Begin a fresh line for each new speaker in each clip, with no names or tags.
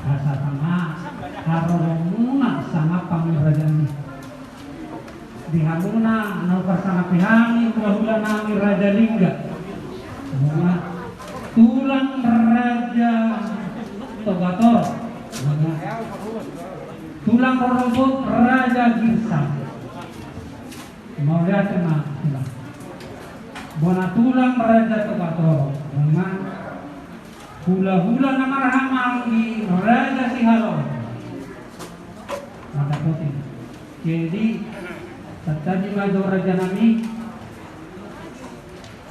asa tama haroromuna sama pangrajani dihamuna naukasana pihani hula-hula nami Raja Lingga muna tulang Raja Togator muna tulang robot Raja Girsang mau lihat na tulang muna tulang Raja Togator muna hula-hula na marhamang di Raja Sihalon ada putih jadi tadi maju Raja Nami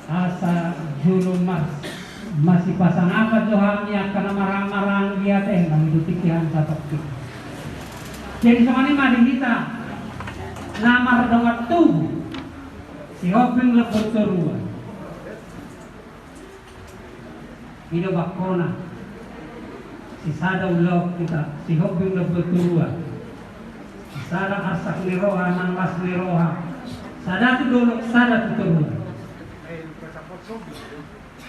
asa juru masih pasang apa Johannya karena marang-marang dia teh kami dutikihan satok jadi sama ini madi kita nama redongat tubuh si hoping lebut keruan hidup bakona si sada ulok kita si hoping lebut keruan si sada asak niroha nanglas niroha sada tu dolok sada tu keruan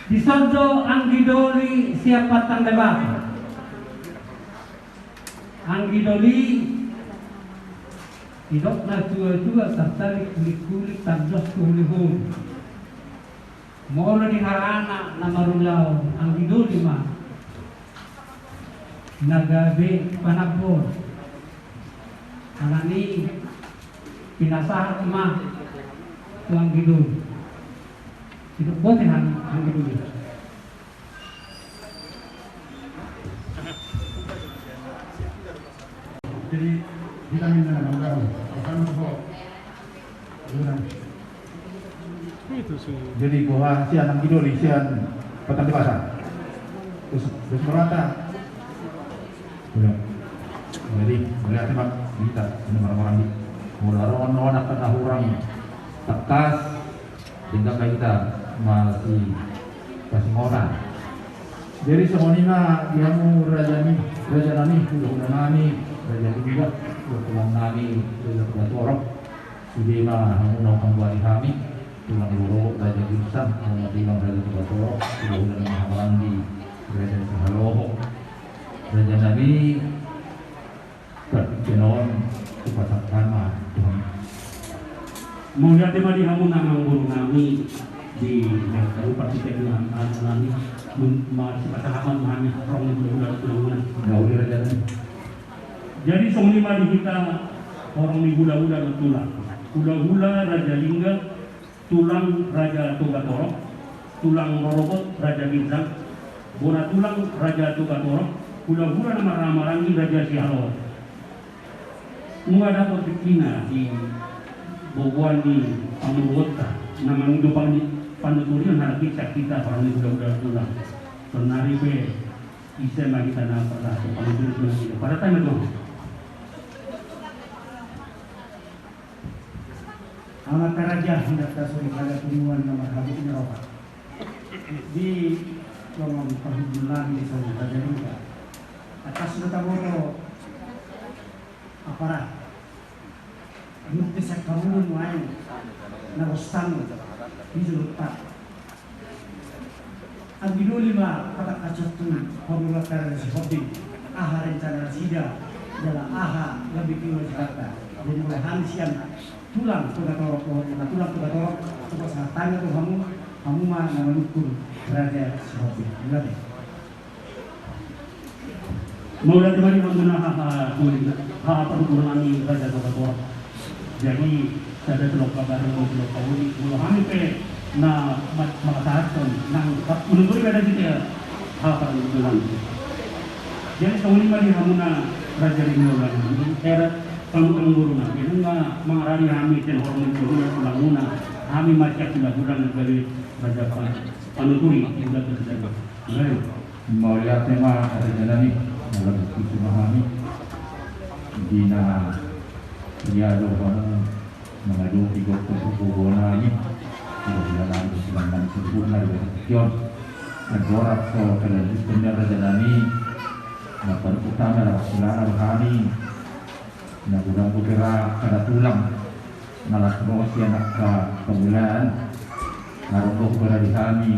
disondo anggidoli siapa tanda bata anggidoli hidup na tua-tua tertarik kulit-kulit tablos kulihun mula di harana na marulau anggidoli mah nagabe panabon anani pinasahan mah tu anggidoli hidup bote anggidoli
jadi kita minta nama akan itu sih. Jadi bahwa si anak idoli si petang dewasa terus merata. Jadi melihat tembak kita ini orang-orang di mulai anak kena orang tekas hingga kita masih orang. Jadi semuanya yang Raja Nami sudah nami Raja juga tulang nami sudah torok sudah mah mau kembali kami tulang loro Raja Girsang tulang Raja torok sudah mahalang di Raja Sihaloho Raja Nami kenon kepasakan mah
mau lihat tema di hamun namang guru nami di kabupaten Teguran alami masih pasangan kami rong bulan
gauli Raja Nami.
Jadi songlima di kita orang di hula-hula tulang hula-hula Raja Lingga tulang Raja Togatorok tulang Rorobot Raja Girsang bona tulang Raja Togatorok hula-hula nama ramarangi Raja Sihalon ada potikina di Bobuan di Pamurwota nama hidupan di Panduturian harap kita orang di hula-hula tulang penari be isema kita nampak lah Panduturian pada time itu amat karaja hendak tasuri pada tujuan nomor habis Eropa di lorong perhubungan di sana Raja Lingga atas notabono aparat mungkin sekarang lain narostan di Zulta Anggidoli mah kata kacatun formula si hobi aha rencana sida adalah aha lebih tinggi Jakarta jadi mulai hansian tulang Togatorok tulang Togatorok terus tanya tuh kamu mah nama nukur Raja Sihobi berarti mau lihat kembali menggunakan hak perhubungan Raja Togatorok jadi ada telok kabar telok kawuli kami pe na makasahkan nang menurut ada kita hak perhubungan jadi tahun lima di hamuna Raja Lingga era kamu guru na itu nggak mengarani kami dan orang itu ulang kami macam sudah kurang dari Raja Panuturi sudah terjadi.
Mau lihat tema Raja Nami dalam diskusi kami di nama dia kamu mengadu tiga kubona ini sudah dalam sedangkan sempurna dari Sion dan borak so kelanjutannya Raja Nami maka utama adalah selana kami na udang kukira kada tulang nalas mo siya nakapamulaan narunok para di kami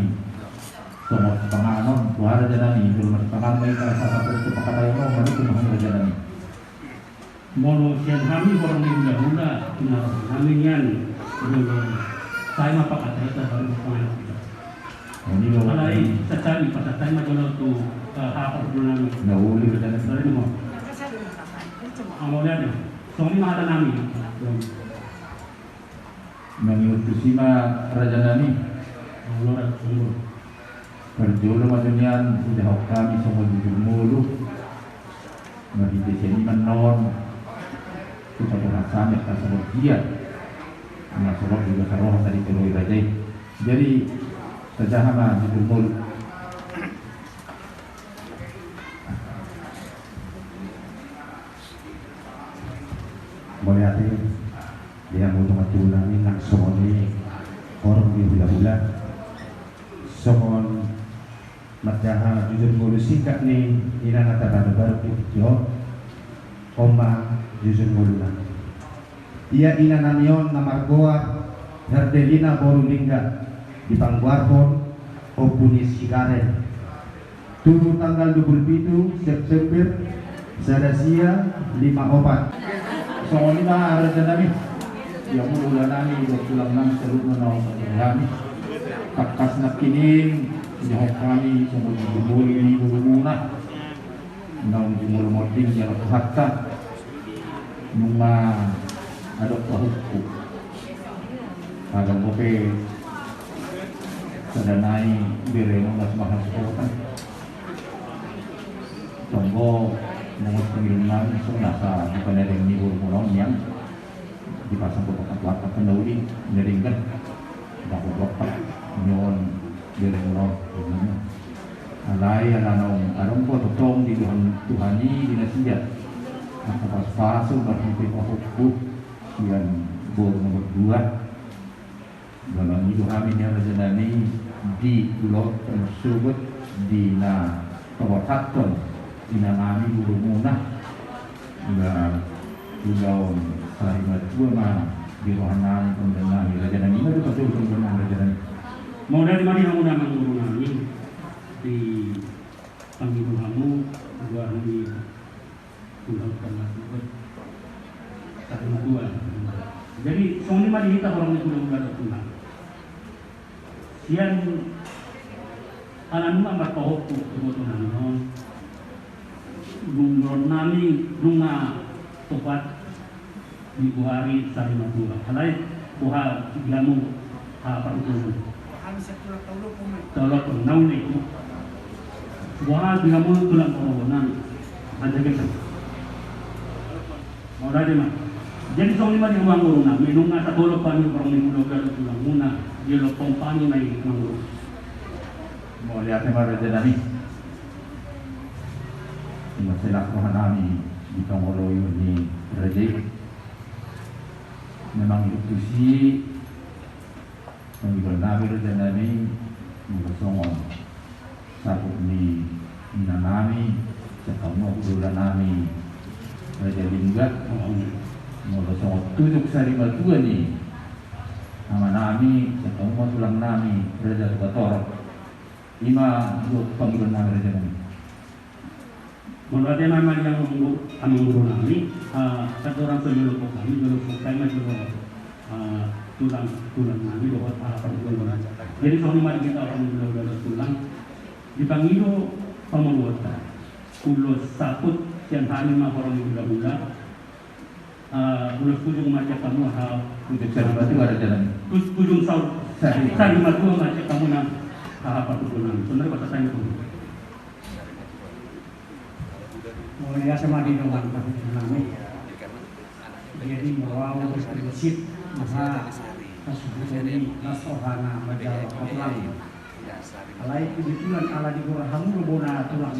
Somos panganon, buhara janani, belum masih pangan may salah satu itu pakatay mo, mani kumahang janani.
Molo siang kami orang di hula kami yan dulu saya mapakatay ito baru pangalan kita.
Ini lo,
Alay sa tali patatay magalaw to hapon dulu namin.
nahuli ka janani.
Sorry mo. Ang wala din. So ini mga namin.
Menurut kusima rajanani,
Ang wala rin.
perjolo madunyan, udah kami semua jujur mulu. Mari di sini menon, kita berasanya kasar dia. Anak sorok juga karoh tadi terus rajai. Jadi sejahama jujur mulu.
Boleh hati dia mau tulang ini nak somoni orang di hula-hula somon matjaha jujur mulu singkat nih ina nata baru putih oma jujur mulu na ia ina namion namargoa herdelina boru lingga di pangguarpon opuni sigare turu tanggal 27 September Sarasia 54 soalnya mah ada janani yang mula nami dua tulang nami seluruh menau kami kakas nak kini jauh kami semua jumur ini berumuna nau jumur moding yang hatta nunga ada pahuku agak mope sadanai bere nunga semakan sekolah tonggo menurut pengiriman senasa bukan ada yang nibur mulong yang dipasang kotak pelakar pendahuli nyeringkan dapat kotak nyon dari mulong alai alanong arong ko totong di Tuhani di nasiya maka pas pasu berhenti pahukku yang bor nomor 2 dalam hidup kami yang rajanani di pulau tersebut di na kawasan inangami guru munah juga pulau Sarimat Buana di rohana pendengar rajanani itu betul pendengar rajanani.
Mau dari mana yang udah mengguru nami di panggilan kamu dua hari pulau tanah tersebut satu dua. Jadi soalnya mah dihita orang itu udah pulang. Sian anak nunga berpahok tu kebetulan non. Gungron nami nunga tepat di buhari sari madura. Alai buha glamu apa itu? Tolong penau ni. Buha glamu tulang perawanan. Ada kita. Mau ada mana? Jadi soalnya mah yang manguru nami nunga tak boleh pani orang ni muda kalau tulang muna. Dia lopong pani mai manguru.
Mau lihat tema rajanani. Masalah rohani di Tongolo ini rajai memang itu sih mengibar nabi rajanani mengesongon satu ni nami sekamu udah nami raja lingga mengesongon tujuh sari berdua nih nama nami sekamu tulang nami raja Bator 5 panggilan nami rajanani.
Menurut dia memang yang mengguru nami, satu orang seluruh kami kami tulang nami bahwa apa tulang. Jadi soalnya mari kita orang udah tulang dipanggil pemeluatan. Pulau saput yang hari mah orang udah pulau kujung macam kamu
Untuk cari batu ada jalan.
kujung sari matu macam kamu apa tulang. Sebenarnya bahasa saya itu. Mulai sama di dalam kami, jadi mau bersih masa kasih nasohana badal kaplang. Alai kebetulan ala di gurahamu lebona tulang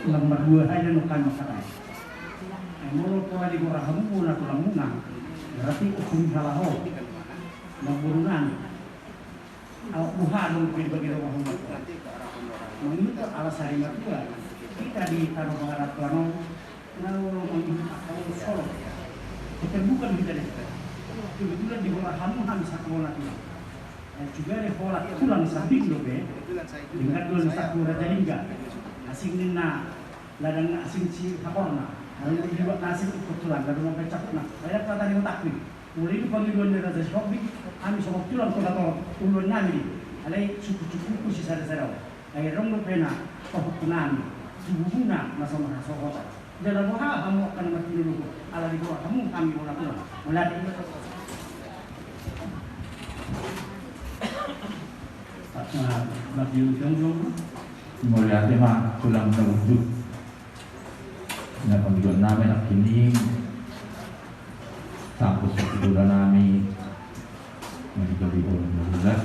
nomor 2 aja nukan masalah. Mau pola di gurahamu bona tulang munang, berarti hukum salah ho. Memburunan. Awak buha dong bagi rumah rumah. Menurut alasan yang kedua. Kita di tanah barat Plano, kalau mau Solo, kita bukan kita deh. Kebetulan di bawah kamu bisa kelola tuh. juga ada pola tulang samping lo be dengan dua satu raja hingga asing nina ladang asing si hakorna lalu juga nasi ikut tulang lalu sampai capek nah saya kata yang takwi mulai itu pemiluan raja shopping kami sama tulang tulang ulun nami alai suku-suku si sada-sada ay rong lo pena tohok tunami subuhuna masama sokota dalam wah kamu akan mati dulu ala di bawah kamu kami bola pulang mulai bagi ujung
Mulai tema tulang terwujud na pamiluan namin ang kining tapos sa tulang namin magigabing ulang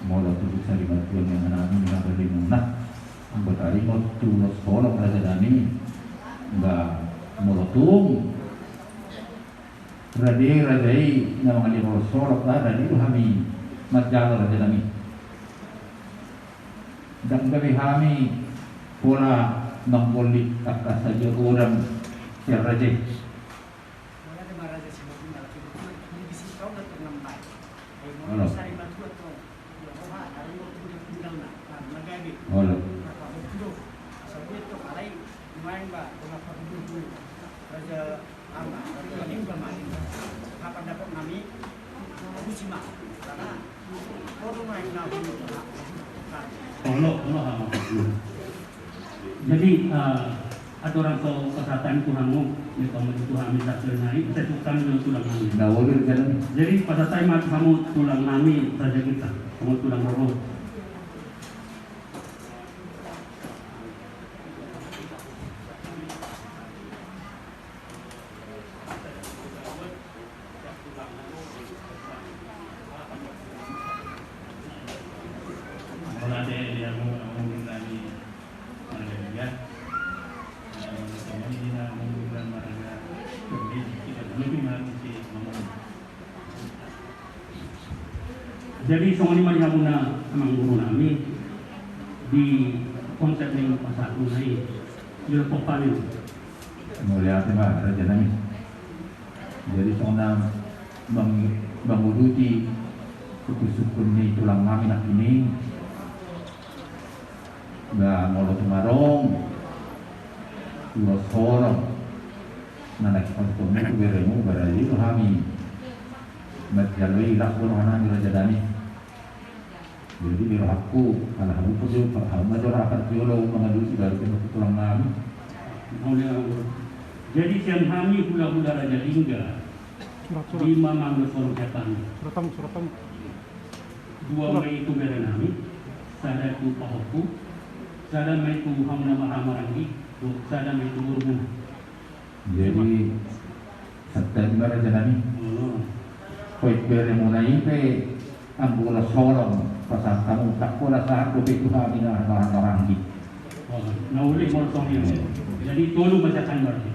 mula tutup sa limatuan yang namin nagagaling muna ang batari mo tulos kolong raja namin ba molotung radai na mga limang sorok na radai kami madjalo raja namin dan kami pola mengkulit atas saja orang yang raja. Halo.
Jadi aturan kesehatan Tuhanmu di komunitas Tuhan minta naik kita tukang dengan tulang nami. Jadi pada saat kamu tulang nami saja kita, kamu tulang roh. Jadi semua ini mari muna amang guru nami di konsep yang pasal tunai dia popalin.
Mulai tema raja nami. Jadi seorang menguruti kutusukun ni tulang nami nak ini, ba molo tumarong, ulos horong, nanak kontomu beremu berali kami, berjalui lakun orang raja nami. Jadi biro aku kalau kamu perlu paham aja akan tiolo mengadusi baru kita tulang nami.
Jadi siang kami pula-pula raja lingga lima manggil sorong setan. Dua Mei itu berenami, sada itu pahoku, sada Mei itu hamna mahamarangi, sada Mei itu urungan.
Jadi September raja nami. Koi bere mulai pe ambula sorong. Pasal kamu tak pula saat lebih Tuhan ini orang-orang di.
Nah oleh morsong ini, jadi tolong bacakan berarti.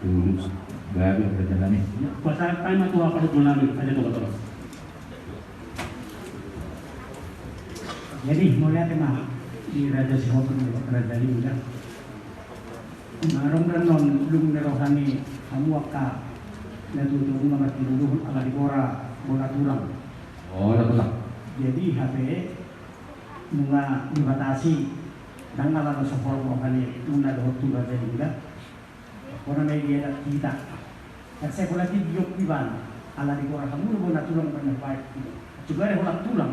Tulus, gabi berjalan ini.
Pasal time itu apa itu nami ada tu betul. Jadi mulai tema di Raja Sihotun Raja Lingga. Narong non lung nerohani kamu akka natutu mengerti dulu ala dibora bola tulang.
Oh, betul.
Jadi HP bunga dibatasi dan kalau support kali tunda waktu Raja Lingga orang media kita dan saya boleh dijuk piban ala di orang kamu lu nak tulang banyak baik juga ada orang tulang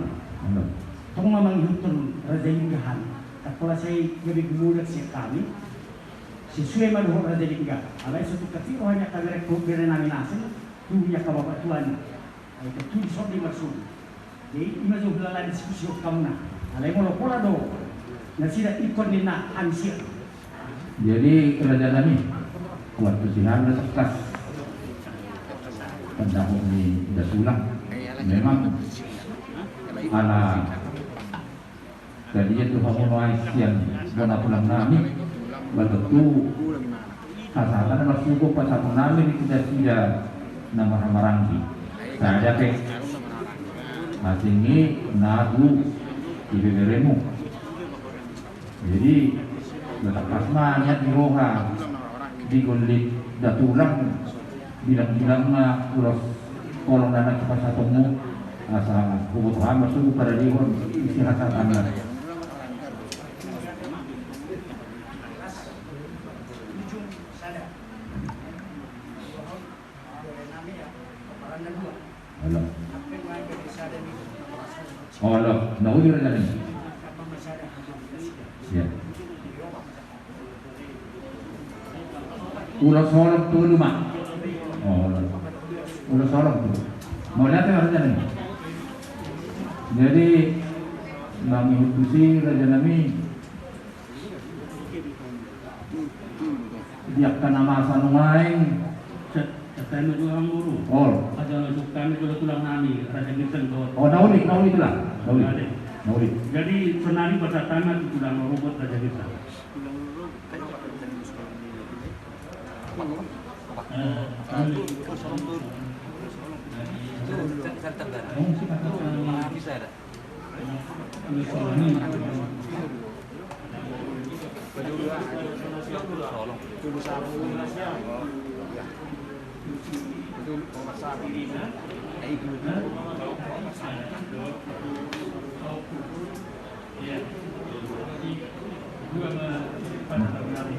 tong mamang hutun Raja Linggahan tak pula saya jadi gumulat si kami si suai malu Raja Lingga alai suatu kecil hanya kagak berenang naminasin tu ya kababat tuan itu tu sok di maksud. Jadi ima jo belala diskusi kamu na. Alai mo pola do. Na sida ikon ni na ansia.
Jadi kerajaan kami waktu sihan tekas pendahulu ni dah tulang. Memang ala tadi itu hamunai yang bona pulang nami betul asalkan masuk pasal nami tidak nama hamarangki. Saja ke Masingi nagu ibeberemu. Jadi letak niat di roha di golik datulang bilang-bilang na ulos kolong anak pas satumu asa kebutuhan masuk pada dihon isi hasatan. Allah, nauli rin natin. Ya. Ulo solong tu luma. Oh, ulo solong tu. Mau lihat yang harusnya nih. Jadi nami hutusi raja nami diakkan nama sanumain.
Kami juga guru.
Oh,
Ada untuk kami juga tulang nami raja Gibson tuh.
oh nauli itulah. Nauli.
Jadi senari pada tanah itu tulang robot raja Gibson.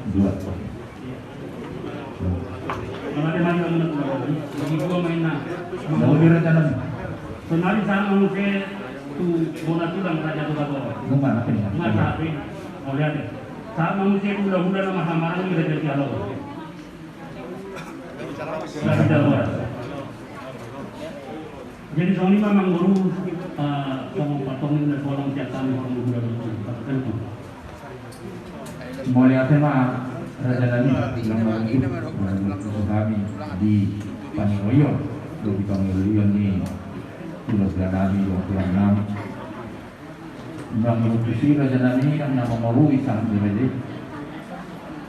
Dua. Nauli rin natin.
Senari sama manusia tu bola tulang raja tu bago.
Nunggu natin.
Masa api, mau lihat deh. Saat manusia hula-hula nama hamaran ini raja Tialo. Raja Tialo. Jadi soal ini memang guru potong dan potong tiap tahun orang hula itu.
Mau lihat tema Raja Nami yang baru kami di Panigoyo, di Panigoyo ni Pulau Nami, Pulau Nami. Yang memutusi Raja Nami yang nama Moru isang diraja.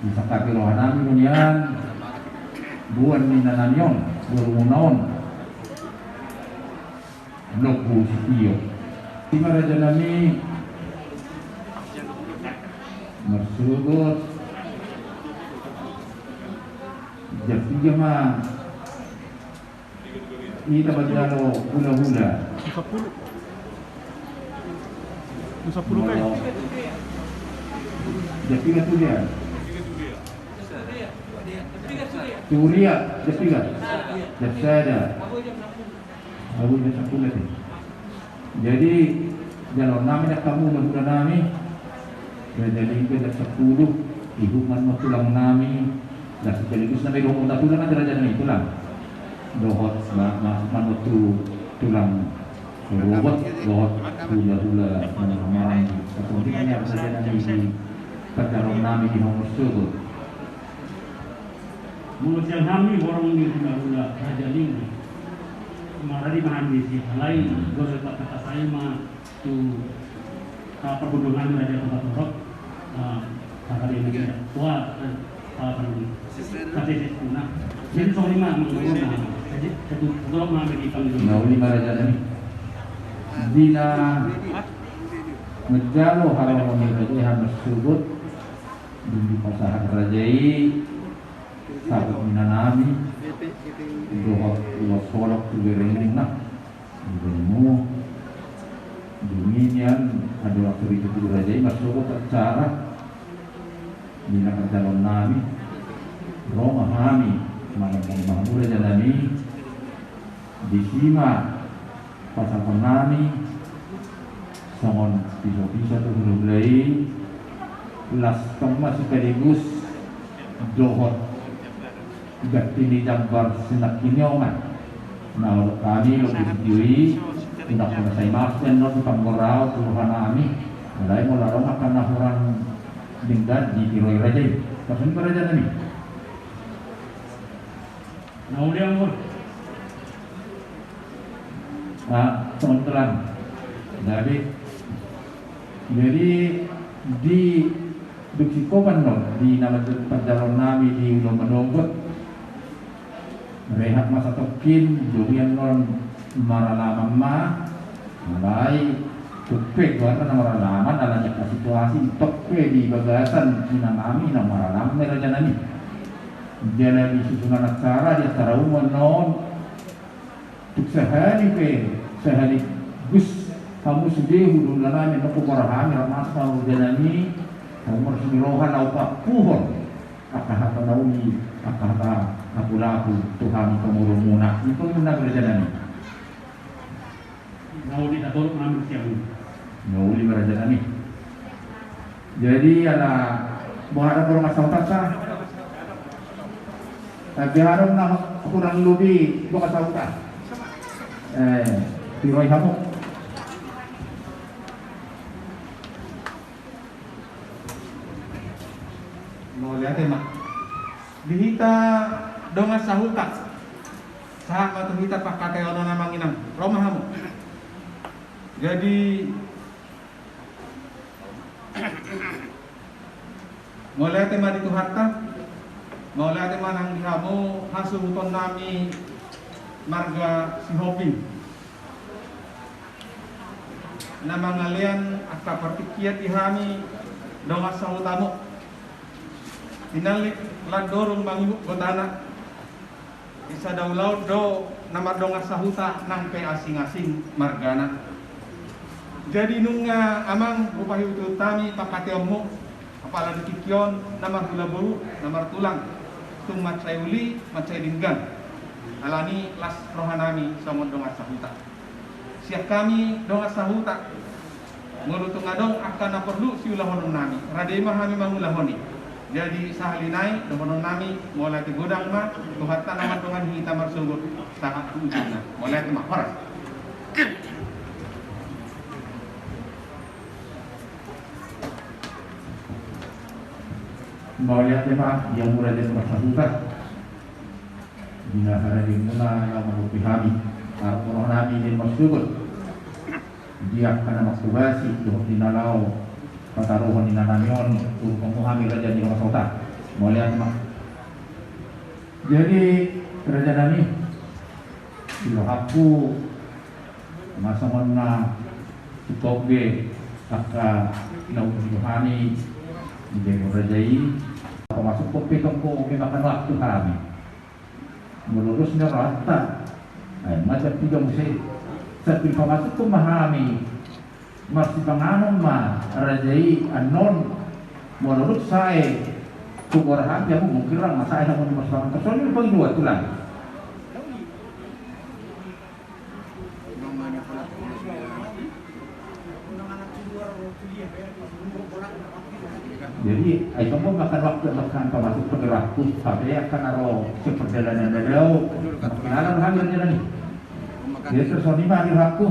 Isang kapirohan Nami kemudian buan ni nananyon, burunaon, loku sitio. Tima Raja Nami Mersugot Jadi jemaah ini dapat jalo hula-hula
10 kan?
Jadi tu dia Turia, jadi kan? Jadi saya Abu jam 10 lagi. Jadi jalo nami nak kamu hula nami jadi itu jam 10 ibu man tulang nami dan sekaligus na may lumunta tulang ang daraja na tulang dohot manutu tulang robot dohot hula-hula marang kepentingan yang saja nanti di pagkaroon namin di Homer Studio.
Mulut yang kami orang ini hula-hula raja ini marari mahamisi lain gore kata saya mah tu pergunungan raja tempat rock kali ini tua apa namanya kasih punah jadi soal lima mengguna jadi satu dorong ngambil di panggung
Nah, lima raja ini dina ngejalo haramoni raja Homer Studio di pasahan rajai sahabat minanami dohot luas solok tubereng nak demo Demikian ada waktu itu rajai masuk ke acara bina kerjalon nami Roma kami malam mahmud raja nami disima pasal nami songon pisau-pisau tu belum lagi las toma sekaligus dohot gatini jambar sinak kinyoman nah kami lebih sendiri tidak pernah saya maafkan non panggorau Tuhan kami mulai melarang akan orang dingdan di Iroi Raja kasun raja nami
nah udah umur
teman-teman jadi di Duksikopan di nama perjalanan nami di Ulo Menonggot rehat masa tokin durian non maralaman mulai tukpe warna maralaman alanya situasi tukpe di bagasan ina nami na maralaman na raja nami dia nabi susunan acara di acara umum non tuksahani pe sehari gus kamu sudah hudul lana yang aku korahami ramas kamu janani kamu resmirohan laupa puhon akahata naumi akahata aku Tuhan kemurumuna itu benar janani
mau diatur mengambil siang.
nauli janani jadi ada bukan ada rumah sautasa tapi harus nak kurang lebih bukan sautas Tiroy kamu
mau lihat mak dihita dongas sahuta saha matu hita pak kate ono namanginang romah kamu jadi mau lihat mak di tuhatta mau lihat mak nang di kamu hasil huton nami marga si hopi nama ngalian akka pertikiat ihami dongas sahutamu Tinalik landorong bangibu gotana isa daulau do nama dongas sahuta nang pe asing-asing margana jadi nunga amang upahi utami pakate omo apala dikikion nama gula buru nama tulang tung macai uli macai dinggan alani las rohanami samon dongas sahuta siap kami dongas sahuta ngulutung adong akan perlu si ulahon nami radema kami mangulahoni jadi sahalinai domonon nami mulai ke godang mah tuhatta nama dengan hita marsugut tahap ujungna mulai ke horas
mau lihat Pak yang mulai dari masyarakat bila ada di mula yang menghubungi orang nabi di marsugut dia akan masturbasi untuk dinalau pataruhan di nanamion untuk menguhami raja di Kota mau lihat mak jadi raja nami bila aku masa mana cukup ge kakak lau Yohani menjadi rajai masuk kopi tongko makan waktu kami melurusnya rata macam tiga musim setelah masuk memahami masih penganon mah rajai anon menurut saya kuborhan dia mungkin orang masa saya mau dimasukkan ke soalnya bagi dua tulang jadi itu mau makan waktu makan termasuk waktu sampai akan ada seperjalanan dadau kenalan hadir jalan nih dia tersoni mah di waktu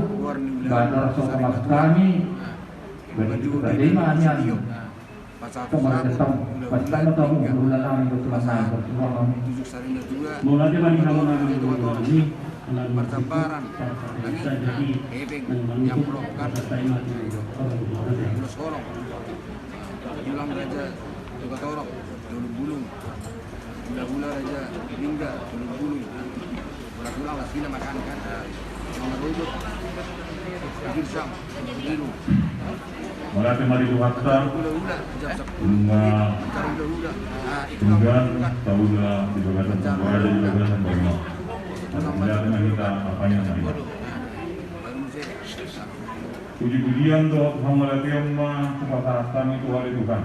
bandar sama kami begitu tadi mah yang kemarin datang pasti tahu bulan lalu itu selesai bersama kami
Mulai dari kamu nami ini
pertempuran
jadi
yang merokan terus horong hilang raja juga torok dulu bulung gula raja hingga dulu bulung pulang lah sila makan kan sama robot bikin sam biru
Mulai kembali di waktu
gula
dengan tahulah di bagasan berada di bagasan Borneo. Melihat dengan kita apa yang tadi. Puji-pujian doa Muhammad Yamma kepada kami Tuhan Tuhan.